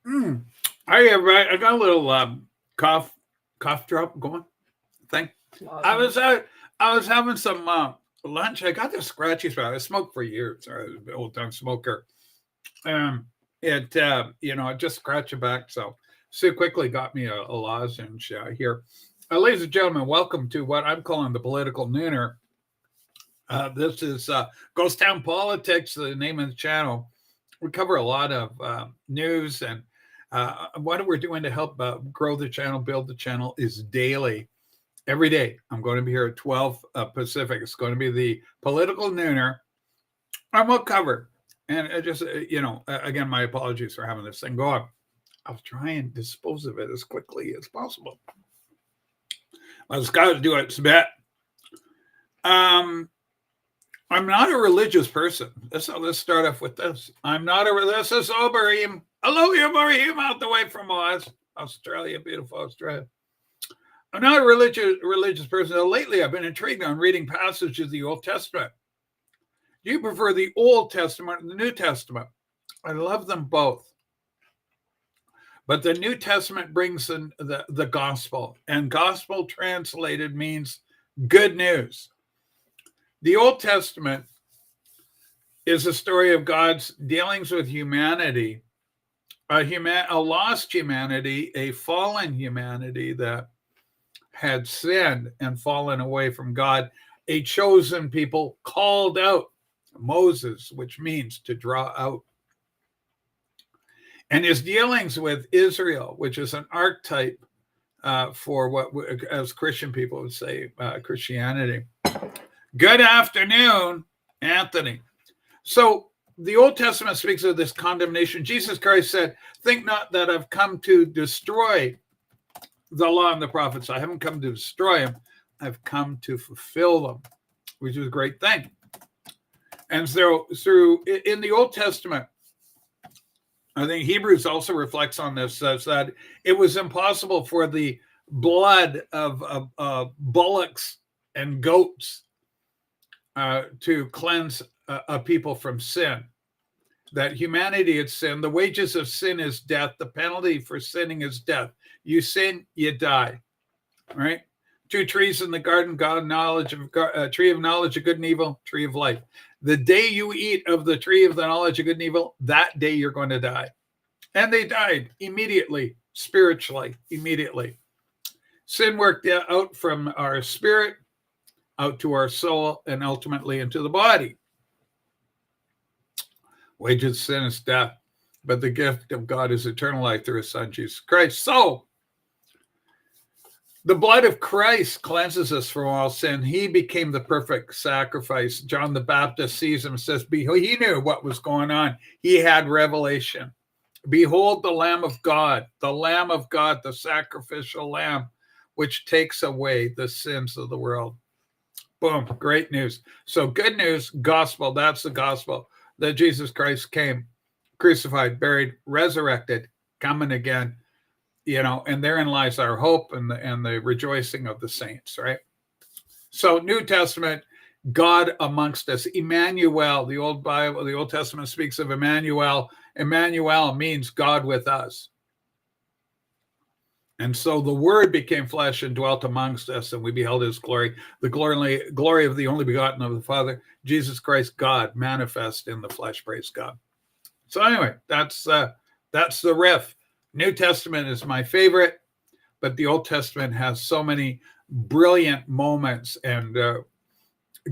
Mm. I got a little cough drop going thing. I was Lozenge. out. I was having some lunch. I got this scratchy spot. I smoked for years. I was an old time smoker. Um, it just scratched your back. So Sue quickly got me a lozenge here. Ladies and gentlemen, welcome to what I'm calling the political nooner. This is Ghost Town Politics, the name of the channel. We cover a lot of news, and what we're doing to help grow the channel, build the channel, is daily. Every day, I'm going to be here at 12 Pacific. It's going to be the political nooner. And we'll cover. And again, my apologies for having this thing go up. I'll try and dispose of it as quickly as possible. Let's got to do it, Sbet. Um, I'm not a religious person. Let's start off with this. I'm not a religious. This is Oberheim. Hello, Oberheim, out the way from Oz, Australia, beautiful Australia. I'm not a religious person. Lately, I've been intrigued on reading passages of the Old Testament. Do you prefer the Old Testament or the New Testament? I love them both. But the New Testament brings in the gospel, and gospel translated means good news. The Old Testament is a story of God's dealings with humanity, a lost humanity, a fallen humanity that had sinned and fallen away from God, a chosen people called out, Moses, which means to draw out. And his dealings with Israel, which is an archetype for what, as Christian people would say, Christianity. Good afternoon, Anthony. So the Old Testament speaks of this condemnation. Jesus Christ said, think not that I've come to destroy the law and the prophets. I haven't come to destroy them. I've come to fulfill them, which is a great thing. And so in the Old Testament, I think Hebrews also reflects on this, says that it was impossible for the blood of bullocks and goats to cleanse a people from sin. That humanity had sinned. The wages of sin is death. The penalty for sinning is death. You sin, you die. Right? Two trees in the garden, God knowledge of tree of knowledge of good and evil, tree of life. The day you eat of the tree of the knowledge of good and evil, that day you're going to die. And they died immediately, spiritually, immediately. Sin worked out from our spirit, out to our soul, and ultimately into the body. Wages of sin is death, but the gift of God is eternal life through his son, Jesus Christ. So, the blood of Christ cleanses us from all sin. He became the perfect sacrifice. John the Baptist sees him and says, he knew what was going on. He had revelation. Behold the Lamb of God, the sacrificial lamb, which takes away the sins of the world. Boom, great news. So good news, gospel, that's the gospel, that Jesus Christ came, crucified, buried, resurrected, coming again. And therein lies our hope and the rejoicing of the saints, right? So New Testament, God amongst us, Emmanuel, the Old Bible, the Old Testament speaks of Emmanuel. Emmanuel means God with us. And so the Word became flesh and dwelt amongst us, and we beheld his glory, the glory of the only begotten of the Father, Jesus Christ, God, manifest in the flesh, praise God. So anyway, that's the riff. New Testament is my favorite, but the Old Testament has so many brilliant moments and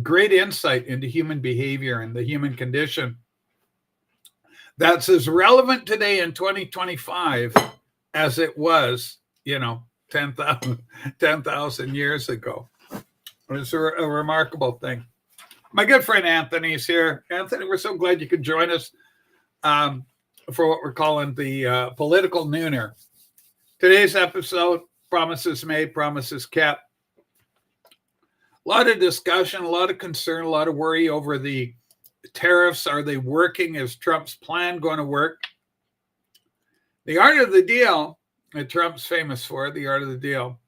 great insight into human behavior and the human condition that's as relevant today in 2025 as it was, 10,000 years ago. It's a remarkable thing. My good friend Anthony's here. Anthony, we're so glad you could join us for what we're calling the political nooner. Today's episode, promises made, promises kept. A lot of discussion, a lot of concern, a lot of worry over the tariffs. Are they working? Is Trump's plan going to work? The art of the deal, that Trump's famous for, the art of the deal,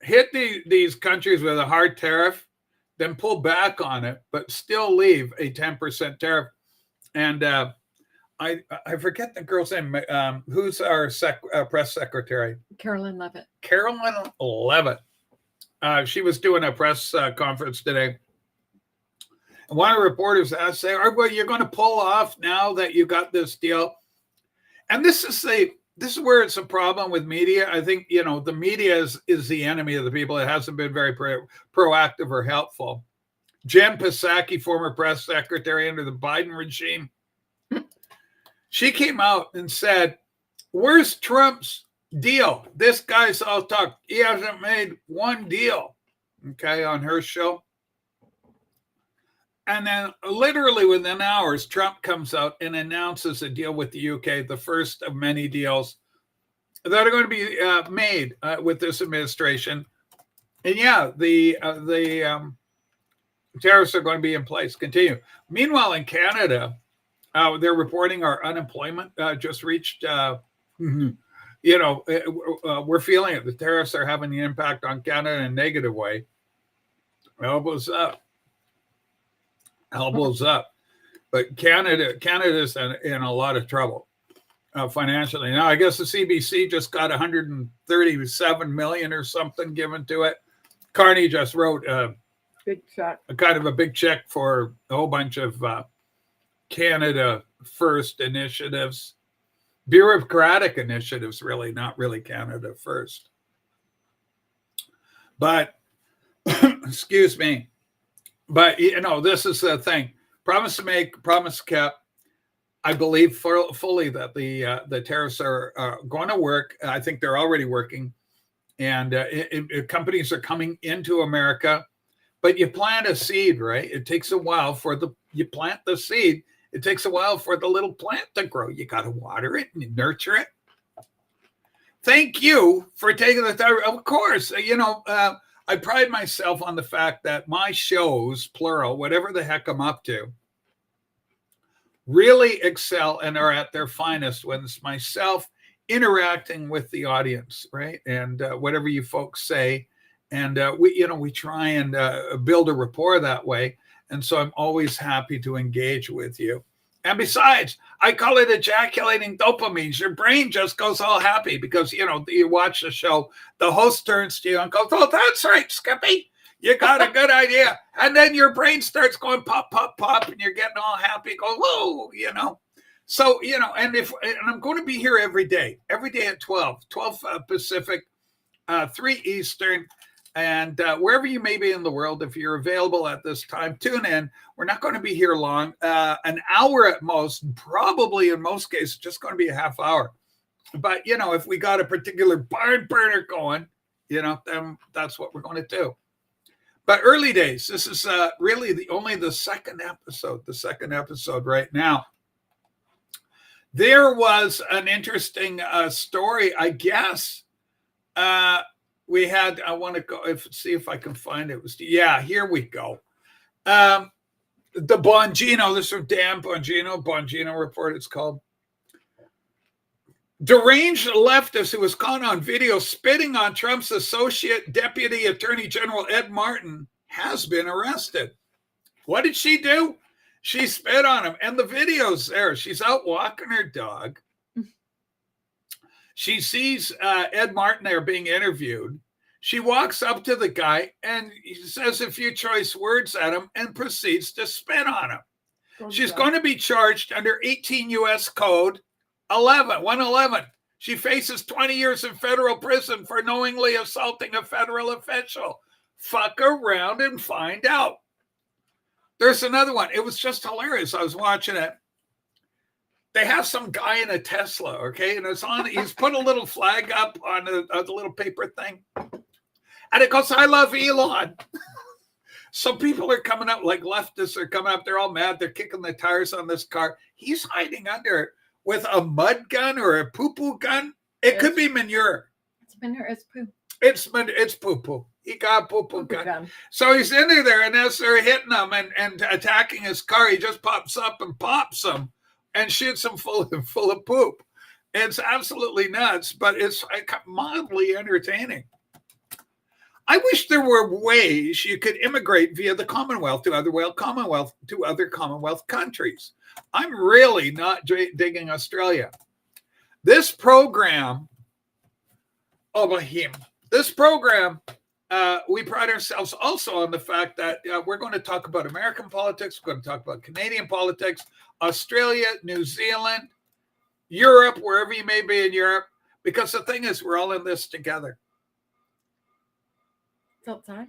hit these countries with a hard tariff, then pull back on it, but still leave a 10% tariff. And I forget the girl's name. Who's our press secretary? Carolyn Levitt. Carolyn Levitt. She was doing a press conference today. And one of the reporters asked, well, you're going to pull off now that you got this deal. And this is where it's a problem with media. I think, the media is the enemy of the people. It hasn't been very proactive or helpful. Jen Psaki, former press secretary under the Biden regime, she came out and said, where's Trump's deal? This guy's all talk. He hasn't made one deal, okay, on her show. And then literally within hours, Trump comes out and announces a deal with the UK, the first of many deals that are going to be made with this administration. And yeah, the tariffs are going to be in place. Continue. Meanwhile, in Canada, they're reporting our unemployment just reached, we're feeling it. The tariffs are having an impact on Canada in a negative way. Elbows up. But Canada's in a lot of trouble financially. Now, I guess the CBC just got 137 million or something given to it. Carney just wrote big check, kind of a big check for a whole bunch of Canada First initiatives, bureaucratic initiatives, really, not really Canada First. But, excuse me, but, this is the thing. Promise to make, promise kept. I believe fully that the tariffs are going to work. I think they're already working. And companies are coming into America. But you plant a seed, right? It takes a while you plant the seed. It takes a while for the little plant to grow. You got to water it and nurture it. Thank you for taking the time. Of course, I pride myself on the fact that my shows, plural, whatever the heck I'm up to, really excel and are at their finest when it's myself interacting with the audience, right? And whatever you folks say. And we try and build a rapport that way. And so I'm always happy to engage with you. And besides, I call it ejaculating dopamine. Your brain just goes all happy because, you watch the show, the host turns to you and goes, oh, that's right, Skippy. You got a good idea. And then your brain starts going pop, pop, pop, and you're getting all happy, go, whoa, So, and I'm going to be here every day at 12 Pacific, 3 Eastern. And wherever you may be in the world, if you're available at this time, tune in. We're not going to be here long, an hour at most, probably in most cases, just going to be a half hour. But, if we got a particular barn burner going, then that's what we're going to do. But early days, this is really the second episode right now. There was an interesting story, I guess. We had, I want to see if I can find it. Here we go. The Bongino, this is from Dan Bongino report, it's called. Deranged leftist who was caught on video spitting on Trump's associate deputy attorney general, Ed Martin, has been arrested. What did she do? She spit on him. And the video's there. She's out walking her dog. She sees Ed Martin there being interviewed. She walks up to the guy and says a few choice words at him and proceeds to spit on him. She's going to be charged under 18 U.S. Code 111. She faces 20 years in federal prison for knowingly assaulting a federal official. Fuck around and find out. There's another one. It was just hilarious. I was watching it. They have some guy in a Tesla, okay? And he's put a little flag up on a little paper thing. And it goes, I love Elon. So people are coming up, like leftists are coming up. They're all mad. They're kicking the tires on this car. He's hiding under it with a mud gun or a poo-poo gun. It could be manure. It's manure. It's poo. It's poo-poo. He got a poo-poo gun. So he's in there, and as they're hitting him and attacking his car, he just pops up and pops him and shoots him full of poop. It's absolutely nuts, but it's mildly entertaining. I wish there were ways you could immigrate via the Commonwealth to other Commonwealth countries. I'm really not digging Australia. This program, this program, we pride ourselves also on the fact that we're going to talk about American politics, we're going to talk about Canadian politics, Australia, New Zealand, Europe, wherever you may be in Europe, because the thing is, we're all in this together. It's outside.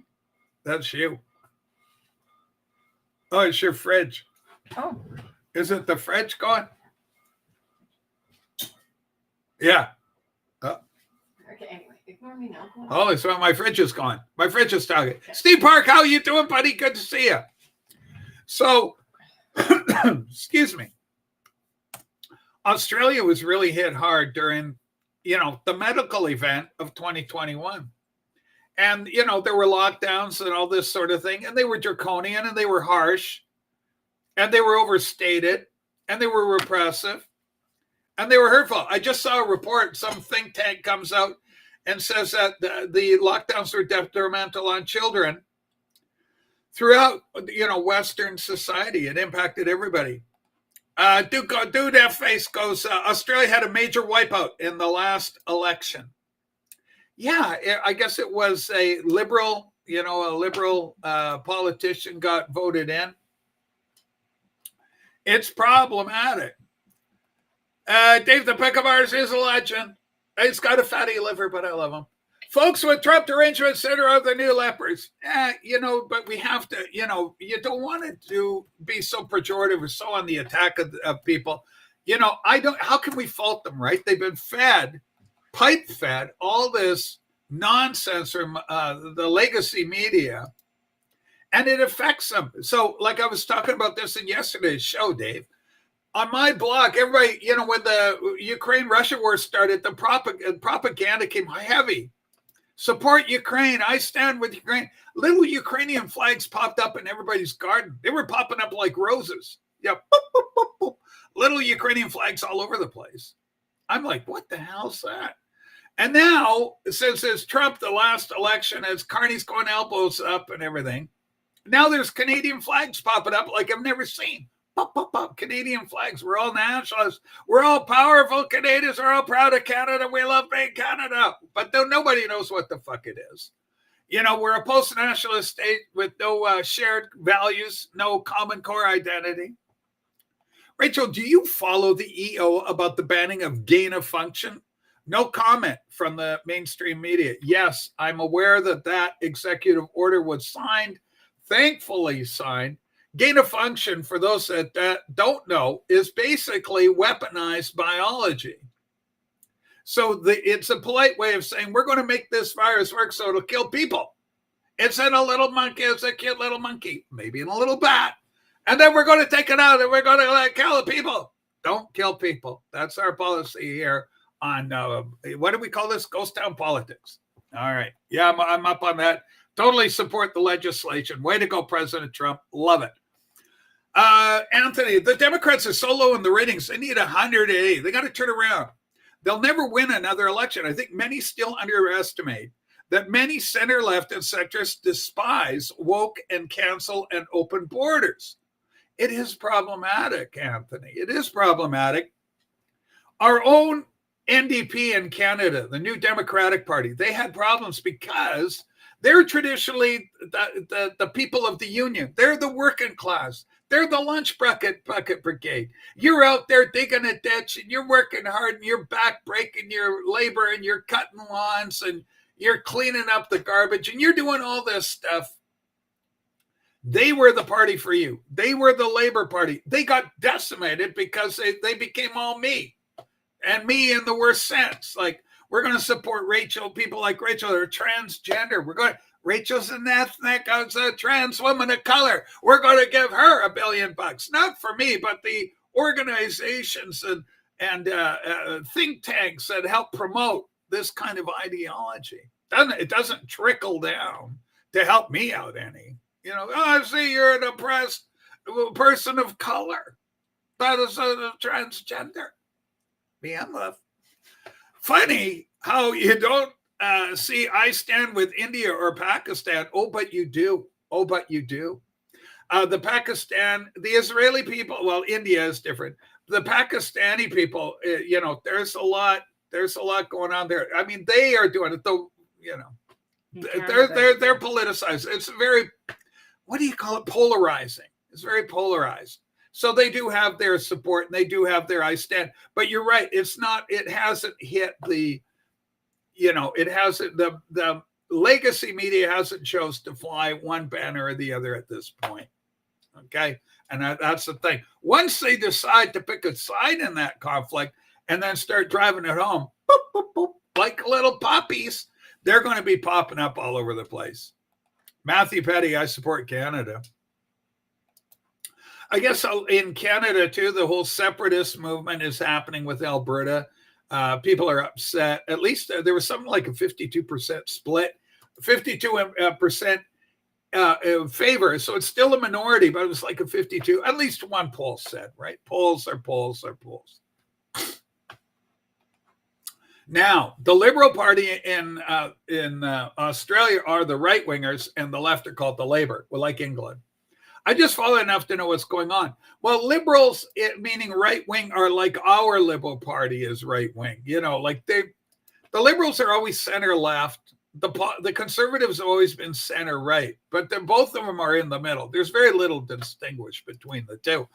That's you. Oh, it's your fridge. Oh. Is it the fridge going? Yeah. Okay, anyway, ignore me now. Oh, so my fridge is gone. My fridge is talking. Okay. Steve Park, how you doing, buddy? Good to see you. So, excuse me. Australia was really hit hard during, the medical event of 2021. And, there were lockdowns and all this sort of thing. And they were draconian and they were harsh. And they were overstated. And they were repressive. And they were hurtful. I just saw a report. Some think tank comes out and says that the lockdowns were detrimental on children throughout, Western society. It impacted everybody. Dude F face goes, Australia had a major wipeout in the last election. Yeah, I guess it was a liberal, politician got voted in. It's problematic. Dave the Pick of Ours is a legend. He's got a fatty liver, but I love him. Folks with Trump derangement center of the new lepers. But we have to, you don't want to be so pejorative or so on the attack of people. How can we fault them, right? They've been pipe fed all this nonsense from the legacy media, and it affects them. So, like I was talking about this in yesterday's show, Dave, on my blog, everybody, when the Ukraine-Russia war started, the propaganda came heavy. Support Ukraine. I stand with Ukraine. Little Ukrainian flags popped up in everybody's garden. They were popping up like roses. Yeah, boop, boop, boop, boop. Little Ukrainian flags all over the place. I'm like, what the hell's that? And now, since it's Trump, the last election, as Carney's going elbows up and everything, now there's Canadian flags popping up like I've never seen. Pop, pop, pop. Canadian flags. We're all nationalists. We're all powerful Canadians. We're all proud of Canada. We love being Canada. But nobody knows what the fuck it is. We're a post-nationalist state with no shared values, no common core identity. Rachel, do you follow the EO about the banning of gain of function? No comment from the mainstream media. Yes, I'm aware that executive order was signed, thankfully signed. Gain of function, for those that don't know, is basically weaponized biology. So it's a polite way of saying we're going to make this virus work so it'll kill people. It's in a little monkey. It's a cute little monkey, maybe in a little bat. And then we're going to take it out and we're going to kill people. Don't kill people. That's our policy here on, what do we call this? Ghost town politics. All right. Yeah, I'm up on that. Totally support the legislation. Way to go, President Trump. Love it. Anthony, the Democrats are so low in the ratings. They need 180. They got to turn around. They'll never win another election. I think many still underestimate that many center left and centrists despise woke and cancel and open borders. It is problematic, Anthony. It is problematic. Our own NDP in Canada, the New Democratic Party, they had problems because they're traditionally the people of the union. They're the working class. They're the lunch bucket brigade. You're out there digging a ditch and you're working hard and you're back breaking your labor and you're cutting lawns and you're cleaning up the garbage and you're doing all this stuff. They were the party for you. They were the Labor Party. They got decimated because they became all me, and me in the worst sense. Like, we're going to support Rachel, people like Rachel that are transgender. Rachel's an ethnic, a trans woman of color. We're going to give her $1 billion. Not for me, but the organizations and think tanks that help promote this kind of ideology. It doesn't trickle down to help me out any. I see you're an oppressed person of color. That is a transgender. Me and love. Funny how you don't see, I stand with India or Pakistan. Oh, but you do. Oh, but you do. The Israeli people, well, India is different. The Pakistani people, there's a lot going on there. I mean, they are doing it though, they're politicized. It's very, what do you call it? Polarizing. It's very polarized. So they do have their support and they do have their I stand. But you're right. It hasn't hit the, it hasn't, the legacy media hasn't chose to fly one banner or the other at this point. Okay. And that's the thing. Once they decide to pick a side in that conflict and then start driving it home, boop, boop, boop, like little puppies, they're going to be popping up all over the place. Matthew Petty, I support Canada. I guess in Canada, too, the whole separatist movement is happening with Alberta. People are upset. At least there was something like a 52% split, 52% in favor. So it's still a minority, but it was like a 52. At least one poll said, right? Polls are polls are polls. Now, the Liberal Party in Australia are the right wingers, and the left are called the Labour. Well, like England. I just follow enough to know what's going on. Well, liberals, meaning right wing, are like our Liberal Party is right wing. Like the liberals are always center left. The conservatives have always been center right, but both of them are in the middle. There's very little to distinguish between the two.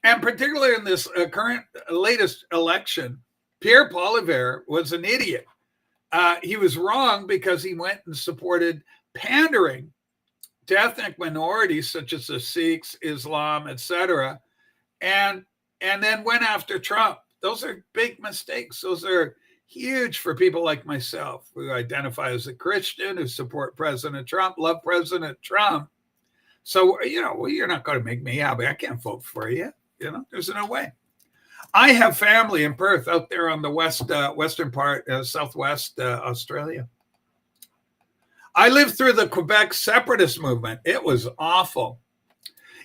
And particularly in this current latest election, Pierre Poilievre was an idiot. He was wrong because he went and supported pandering to ethnic minorities such as the Sikhs, Islam, etc., and then went after Trump. Those are big mistakes. Those are huge for people like myself who identify as a Christian, who support President Trump, love President Trump. So, you're not going to make me happy. I can't vote for you. There's no way. I have family in Perth out there on the western part, southwest Australia. I lived through the Quebec separatist movement. It was awful.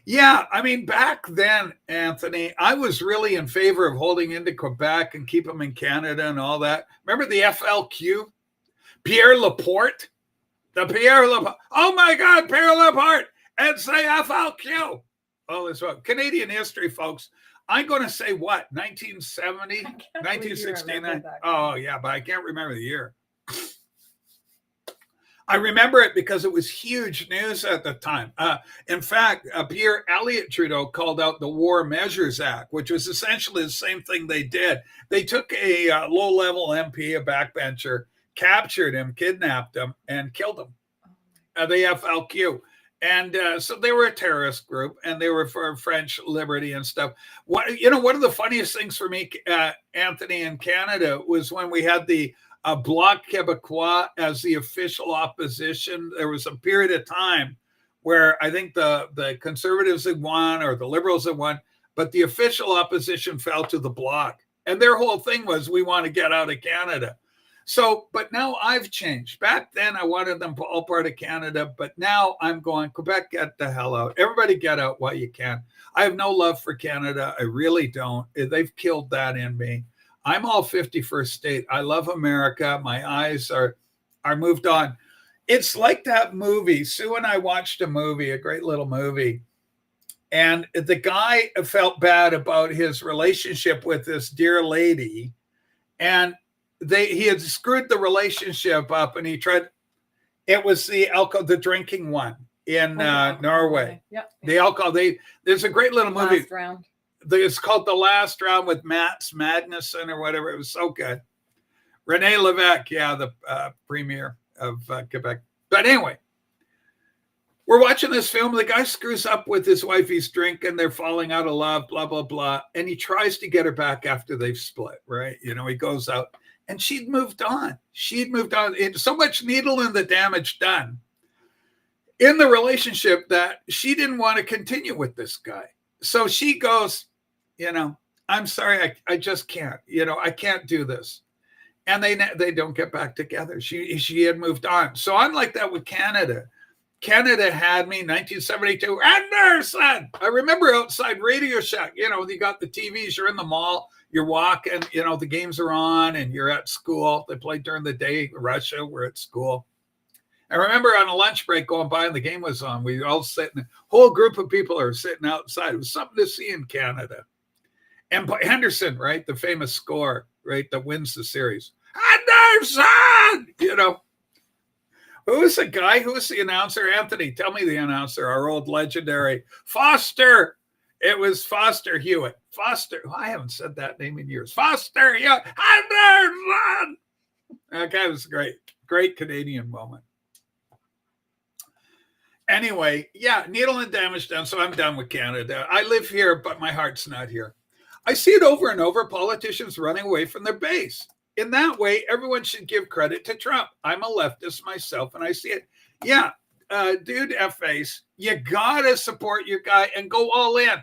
Yeah, I mean, back then, Anthony, I was really in favor of holding into Quebec and keep them in Canada and all that. Remember the FLQ? Pierre Laporte? Oh my God, Pierre Laporte! And say FLQ! Oh, this one. Canadian history, folks. I'm going to say what? 1970? 1969? Oh, yeah, but I can't remember the year. I remember it because it was huge news at the time. In fact, Pierre Elliott Trudeau called out the War Measures Act, which was essentially the same thing they did. They took a low-level MP, a backbencher, captured him, kidnapped him, and killed him. The FLQ. And so they were a terrorist group, and they were for French liberty and stuff. One of the funniest things for me, Anthony, in Canada was when we had the Bloc Québécois as the official opposition. There was a period of time where I think the Conservatives had won or the Liberals had won, but the official opposition fell to the Bloc. And their whole thing was, we want to get out of Canada. So, but now I've changed. Back then, I wanted them all part of Canada, but now I'm going, Quebec, get the hell out. Everybody get out while you can. I have no love for Canada. I really don't. They've killed that in me. I'm all 51st state. I love America. My eyes are moved on. It's like that movie. Sue and I watched a movie, a great little movie. And the guy felt bad about his relationship with this dear lady. And he had screwed the relationship up, and he tried. It was the drinking one in Norway. Yep. The alcohol. There's a great little movie. Last round. It's called The Last Round with Mats Magnuson or whatever. It was so good. René Lévesque, the premier of Quebec. But anyway, we're watching this film. The guy screws up with his wife. He's drinking. They're falling out of love, blah, blah, blah. And he tries to get her back after they've split, right? He goes out. And she'd moved on. So much needle in the damage done in the relationship that she didn't want to continue with this guy. So she goes, I'm sorry, I just can't. I can't do this. And they don't get back together. She had moved on. So I'm like that with Canada. Canada had me 1972. Anderson! I remember outside Radio Shack, you got the TVs, you're in the mall. you're walking, the games are on and you're at school. They play during the day. Russia, we're at school. I remember on a lunch break going by and the game was on. We all sitting, a whole group of people are sitting outside. It was something to see in Canada. And Henderson, right, the famous score, right, that wins the series. Henderson, Who was the guy? Who was the announcer? Anthony, tell me the announcer, our old legendary Foster. It was Foster Hewitt. Foster, I haven't said that name in years. Foster Hewitt. Henderson. That guy was great. Great Canadian moment. Anyway, yeah, needle and damage done. So I'm done with Canada. I live here, but my heart's not here. I see it over and over, politicians running away from their base. In that way, everyone should give credit to Trump. I'm a leftist myself, and I see it. Yeah, dude, F-face, you got to support your guy and go all in.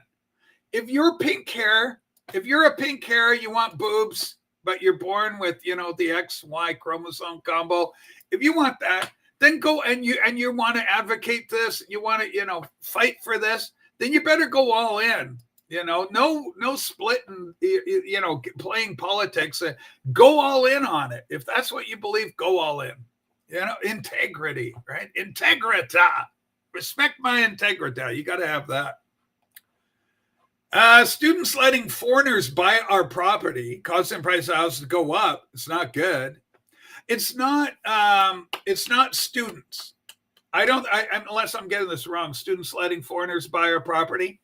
If you're pink hair, you want boobs, but you're born with, the XY chromosome combo. If you want that, then go and you want to advocate this, you want to, fight for this, then you better go all in. No splitting, playing politics. Go all in on it. If that's what you believe, go all in. Integrity, right? Integrita. Respect my integrity. You got to have that. Students letting foreigners buy our property, causing price of houses to go up. It's not good. It's not students. Unless I'm getting this wrong, students letting foreigners buy our property.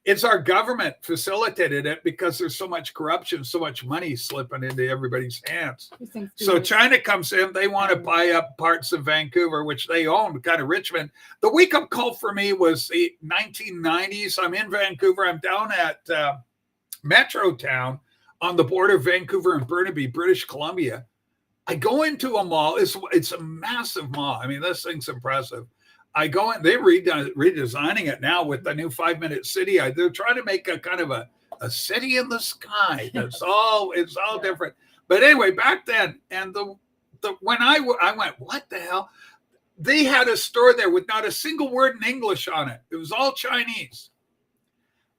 It's our government facilitated it because there's so much corruption, so much money slipping into everybody's hands. So China comes in, they want to buy up parts of Vancouver, which they own, kind of Richmond. The wake-up call for me was the 1990s. I'm in Vancouver. I'm down at Metrotown on the border of Vancouver and Burnaby, British Columbia. I go into a mall. It's a massive mall. I mean, this thing's impressive. I go in, they're redesigning it now with the new 5-minute city. They're trying to make a kind of a city in the sky. It's all different. But anyway, back then, and when I went, what the hell? They had a store there with not a single word in English on it. It was all Chinese.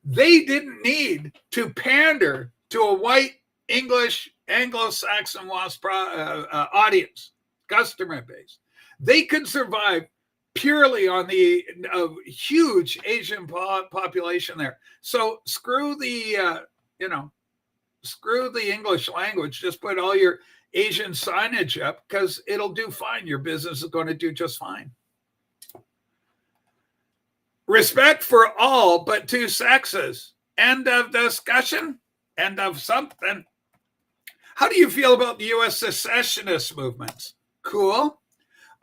They didn't need to pander to a white English Anglo-Saxon audience, customer base. They could survive purely on the huge Asian population there. So screw the English language. Just put all your Asian signage up because it'll do fine. Your business is going to do just fine. Respect for all but two sexes. End of discussion. End of something. How do you feel about the U.S. secessionist movements? Cool.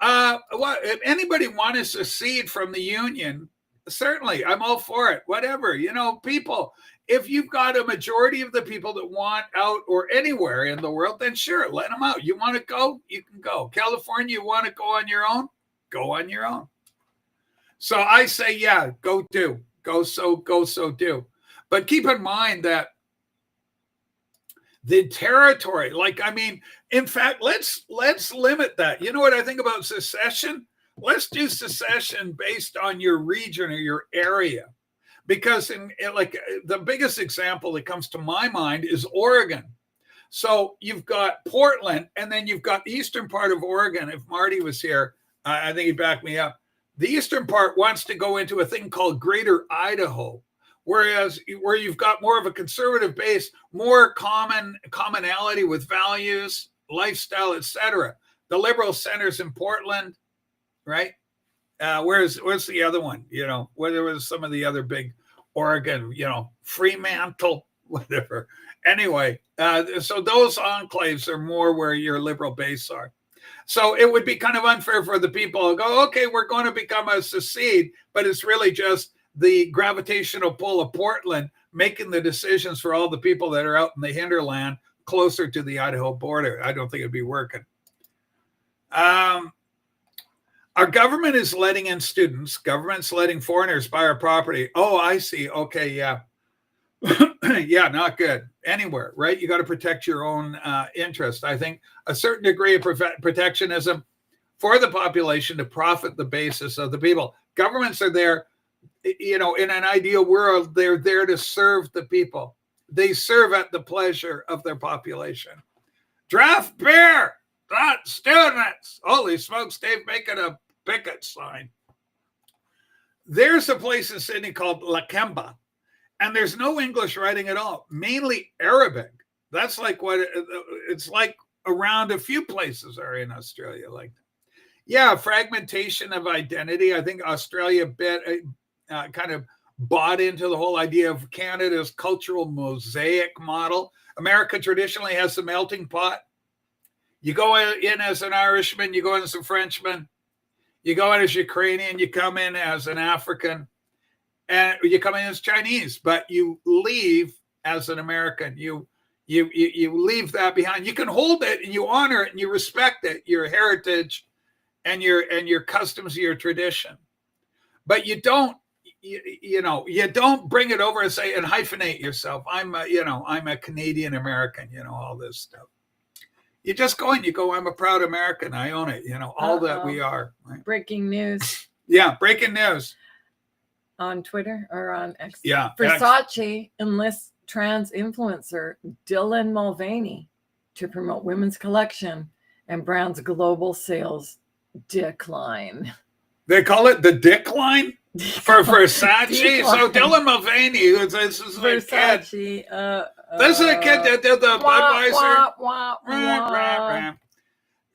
If anybody want to secede from the Union, certainly, I'm all for it. Whatever, people, if you've got a majority of the people that want out or anywhere in the world, then sure, let them out. You want to go, you can go. California, you want to go on your own? Go on your own. So I say, yeah, go do. Go so do. But keep in mind that the territory, in fact, let's limit that. You know what I think about secession? Let's do secession based on your region or your area. Because the biggest example that comes to my mind is Oregon. So you've got Portland, and then you've got the eastern part of Oregon. If Marty was here, I think he'd back me up. The eastern part wants to go into a thing called Greater Idaho. Whereas where you've got more of a conservative base, more commonality with values, lifestyle, etc. The liberal centers in Portland, right? Where's the other one? Where was some of the other big Oregon, Fremantle, whatever. Anyway, so those enclaves are more where your liberal base are. So it would be kind of unfair for the people to go, okay, we're going to become a secede, but it's really just the gravitational pull of Portland making the decisions for all the people that are out in the hinterland closer to the Idaho border. I don't think it'd be working. Our government is letting in students. Government's letting foreigners buy our property. Oh, I see. Okay, yeah. Yeah, not good. Anywhere, right? You got to protect your own interest. I think a certain degree of protectionism for the population to profit the basis of the people. Governments are there, in an ideal world, they're there to serve the people. they serve at the pleasure of their population. Draft beer, not students. Holy smokes, Dave making a picket sign. There's a place in Sydney called Lakemba, and there's no English writing at all, mainly Arabic. That's like what it's like around a few places are in Australia. Like, yeah, fragmentation of identity. I think Australia kind of bought into the whole idea of Canada's cultural mosaic model. America traditionally has the melting pot. You go in as an Irishman, you go in as a Frenchman, you go in as Ukrainian, you come in as an African, and you come in as Chinese, but you leave as an American. You leave that behind. You can hold it and you honor it and you respect it, your heritage and your customs, your tradition. But you don't, you don't bring it over and say and hyphenate yourself. I'm a Canadian American, all this stuff. You just go and you go, I'm a proud American. I own it, all that we are. Right? Breaking news. Yeah, breaking news. On Twitter or on X. Yeah. Versace enlists trans influencer Dylan Mulvaney to promote women's collection, and brand's global sales decline. They call it the decline for Versace. Decline. So Dylan Mulvaney, this is Versace. This is a kid that did the Budweiser. Wah.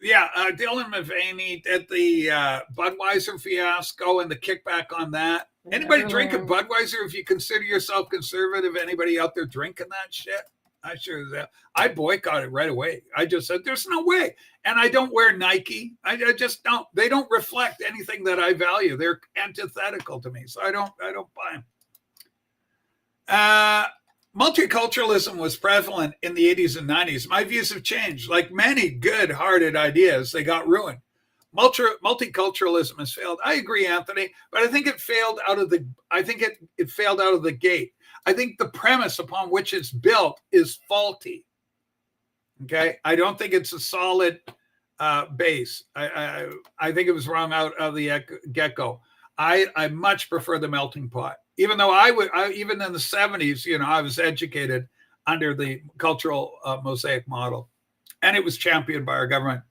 Yeah, Dylan Mulvaney did the Budweiser fiasco and the kickback on that. Anybody drinking Budweiser, if you consider yourself conservative, anybody out there drinking that shit? I sure as hell. I boycotted right away. I just said, there's no way. And I don't wear Nike. I just don't. They don't reflect anything that I value. They're antithetical to me. So I don't buy them. Multiculturalism was prevalent in the 80s and 90s. My views have changed. Like many good-hearted ideas, they got ruined. Multiculturalism has failed. I agree, Anthony, but I think it failed out of the. I think it failed out of the gate. I think the premise upon which it's built is faulty. Okay, I don't think it's a solid base. I think it was wrong out of the get-go. I much prefer the melting pot. Even though even in the 70s, I was educated under the cultural mosaic model, and it was championed by our government.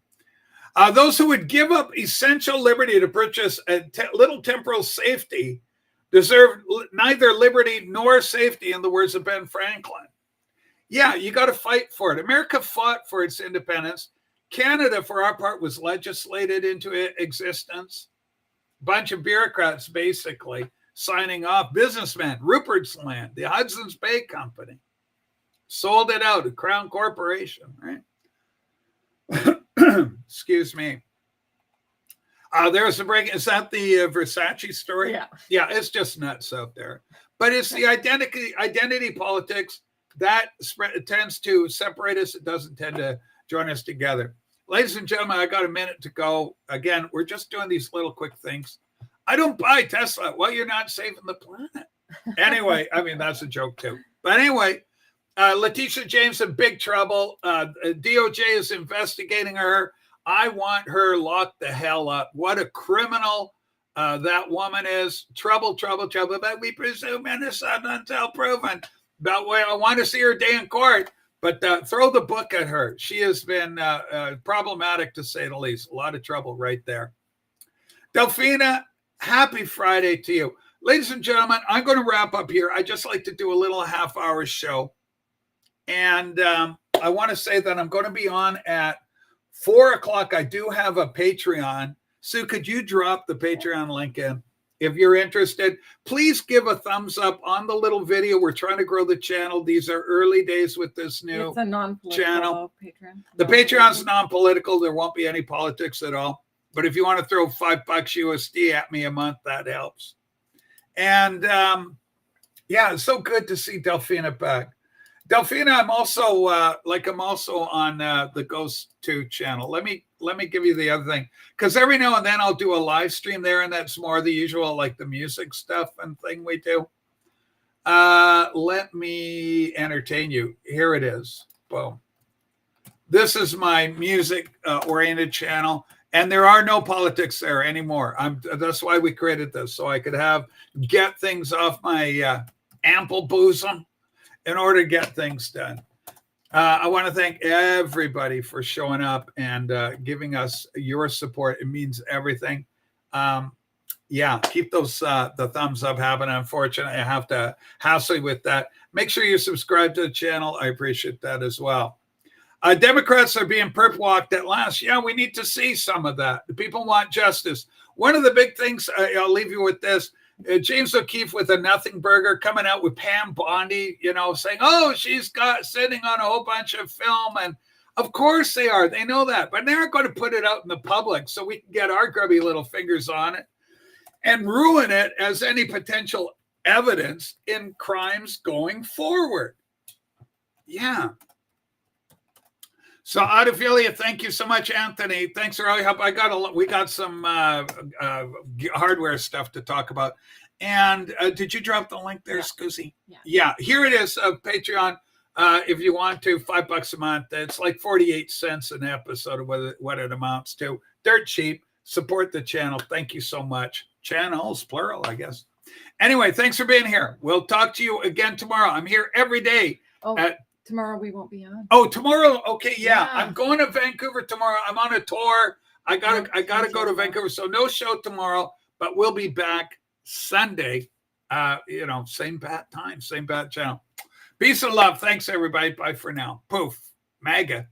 Those who would give up essential liberty to purchase a little temporal safety deserve neither liberty nor safety, in the words of Ben Franklin. Yeah, you got to fight for it. America fought for its independence. Canada, for our part, was legislated into existence. Bunch of bureaucrats, basically, signing off. Businessmen, Rupert's Land, the Hudson's Bay Company, sold it out, a Crown Corporation, right? Excuse me. There was a break. Is that the Versace story? Yeah. Yeah, it's just nuts out there. But it's the identity politics that tends to separate us. It doesn't tend to join us together. Ladies and gentlemen, I got a minute to go. Again, we're just doing these little quick things. I don't buy Tesla. Well, you're not saving the planet. Anyway, I mean, that's a joke too. But anyway, Letitia James in big trouble. DOJ is investigating her. I want her locked the hell up. What a criminal that woman is. Trouble. But we presume innocent until proven. But I want to see her day in court. But throw the book at her. She has been problematic, to say the least. A lot of trouble right there. Delphina, happy Friday to you. Ladies and gentlemen, I'm going to wrap up here. I just like to do a little half-hour show. And I want to say that I'm going to be on at 4 o'clock. I do have a Patreon. Sue, could you drop the Patreon link in? If you're interested, please give a thumbs up on the little video. We're trying to grow the channel. These are early days with this new It's a non-political channel. Patreon. The Patreon's non-political. There won't be any politics at all. But if you want to throw $5 USD at me a month, that helps. And yeah, it's so good to see Delphina back. Delphina, I'm also on the Ghost 2 channel. Let me give you the other thing, because every now and then I'll do a live stream there, and that's more the usual, like the music stuff and thing we do. Let me entertain you. Here it is. Boom. This is my music oriented channel, and there are no politics there anymore. That's why we created this, so I could get things off my ample bosom in order to get things done. I want to thank everybody for showing up and giving us your support. It means everything. Yeah, keep those the thumbs up happening. Unfortunately, I have to hassle you with that. Make sure you subscribe to the channel. I appreciate that as well. Democrats are being perp walked at last. Yeah, we need to see some of that. The people want justice. One of the big things, I'll leave you with this. James O'Keefe with a nothing burger coming out with Pam Bondi, saying, oh, she's got sitting on a whole bunch of film. And of course they are. They know that. But they're going to put it out in the public so we can get our grubby little fingers on it and ruin it as any potential evidence in crimes going forward. Yeah. So Audiphilia, thank you so much, Anthony. Thanks for all your help. We got some hardware stuff to talk about. And did you drop the link there, Scusi? Yeah, here it is of Patreon. If you want to, $5 a month. It's like 48 cents an episode of what it amounts to. Dirt cheap. Support the channel. Thank you so much. Channels, plural, I guess. Anyway, thanks for being here. We'll talk to you again tomorrow. I'm here every day. Tomorrow we won't be on. Oh, tomorrow. Okay, yeah. I'm going to Vancouver tomorrow. I'm on a tour. I gotta go to Vancouver. So no show tomorrow, but we'll be back Sunday. Same bat time, same bat channel. Peace and love. Thanks, everybody. Bye for now. Poof. MAGA.